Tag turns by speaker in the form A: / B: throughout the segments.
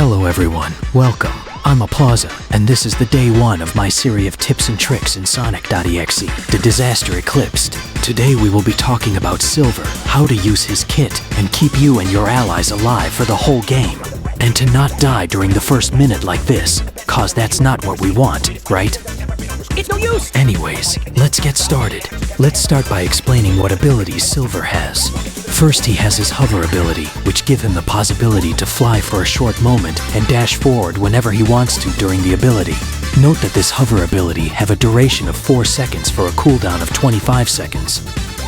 A: Hello everyone, welcome. I'm Aaplozaa, and this is the day 1 of my series of tips and tricks in Sonic.Exe, the disaster Eclipsed. Today we will be talking about Silver, how to use his kit, and keep you and your allies alive for the whole game. And to not die during the first minute like this, cause that's not what we want, right?
B: It's no use!
A: Anyways, let's get started. Let's start by explaining what abilities Silver has. First, he has his hover ability, which give him the possibility to fly for a short moment and dash forward whenever he wants to during the ability. Note that this hover ability have a duration of 4 seconds for a cooldown of 25 seconds.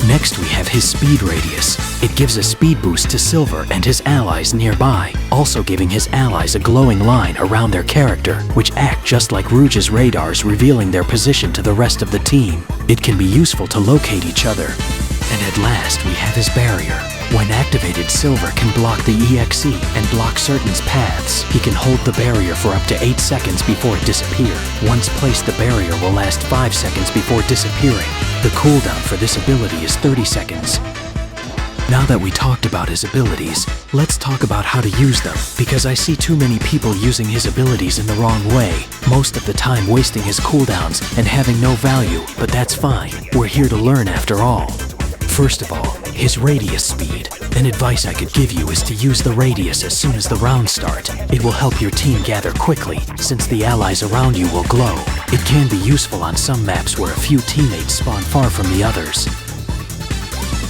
A: Next, we have his speed radius. It gives a speed boost to Silver and his allies nearby, also giving his allies a glowing line around their character, which act just like Rouge's radars, revealing their position to the rest of the team. It can be useful to locate each other. And at last, we have his barrier. When activated, Silver can block the EXE and block certain paths. He can hold the barrier for up to 8 seconds before it disappears. Once placed, the barrier will last 5 seconds before disappearing. The cooldown for this ability is 30 seconds. Now that we talked about his abilities, let's talk about how to use them, because I see too many people using his abilities in the wrong way, most of the time wasting his cooldowns and having no value, but that's fine. We're here to learn after all. First of all, his radius speed. An advice I could give you is to use the radius as soon as the rounds start. It will help your team gather quickly, since the allies around you will glow. It can be useful on some maps where a few teammates spawn far from the others.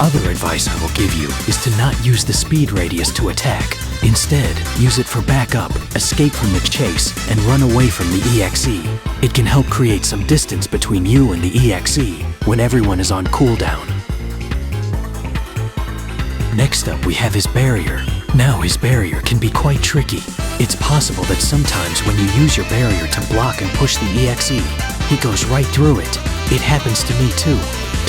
A: Other advice I will give you is to not use the speed radius to attack. Instead, use it for backup, escape from the chase, and run away from the EXE. It can help create some distance between you and the EXE when everyone is on cooldown. Next up, we have his barrier. Now his barrier can be quite tricky. It's possible that sometimes when you use your barrier to block and push the EXE, he goes right through it. It happens to me too.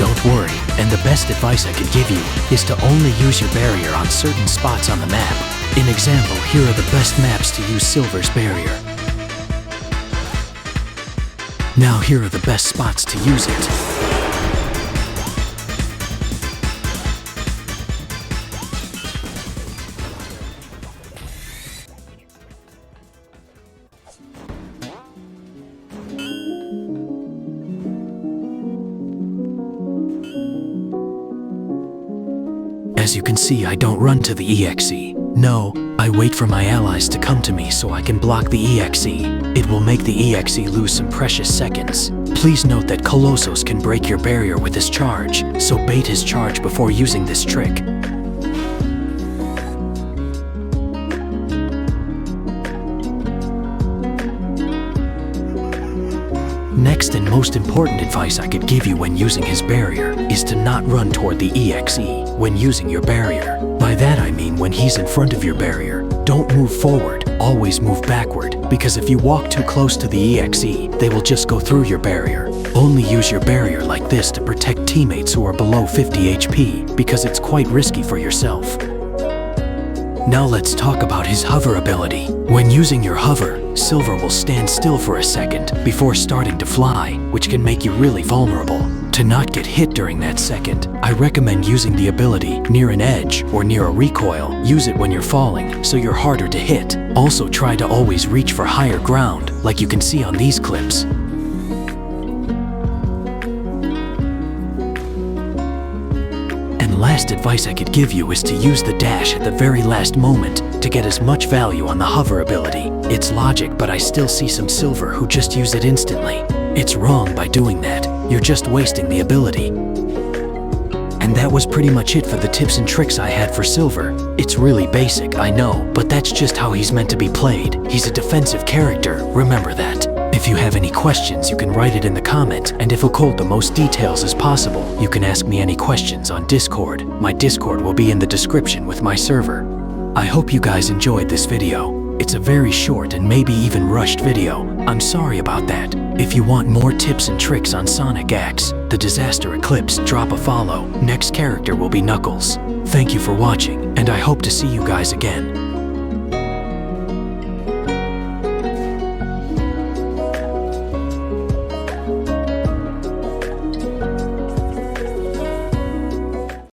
A: Don't worry, and the best advice I could give you is to only use your barrier on certain spots on the map. In example, here are the best maps to use Silver's barrier. Now here are the best spots to use it. As you can see, I don't run to the EXE. No, I wait for my allies to come to me so I can block the EXE. It will make the EXE lose some precious seconds. Please note that Colossus can break your barrier with his charge, so bait his charge before using this trick. Next and most important advice I could give you when using his barrier is to not run toward the EXE when using your barrier. By that I mean when he's in front of your barrier, don't move forward, always move backward, because if you walk too close to the EXE, they will just go through your barrier. Only use your barrier like this to protect teammates who are below 50 HP, because it's quite risky for yourself. Now let's talk about his hover ability. When using your hover, Silver will stand still for a second before starting to fly, which can make you really vulnerable. To not get hit during that second, I recommend using the ability near an edge or near a recoil. Use it when you're falling, so you're harder to hit. Also try to always reach for higher ground, like you can see on these clips. Last advice I could give you is to use the dash at the very last moment to get as much value on the hover ability. It's logic, but I still see some Silver who just use it instantly. It's wrong by doing that. You're just wasting the ability. And that was pretty much it for the tips and tricks I had for Silver. It's really basic, I know, but that's just how he's meant to be played. He's a defensive character, remember that. If you have any questions, you can write it in the comment, and if I hold the most details as possible, you can ask me any questions on Discord. My Discord will be in the description with my server. I hope you guys enjoyed this video. It's a very short and maybe even rushed video. I'm sorry about that. If you want more tips and tricks on Sonic.Exe, the disaster Eclipsed, drop a follow. Next character will be Knuckles. Thank you for watching, and I hope to see you guys again.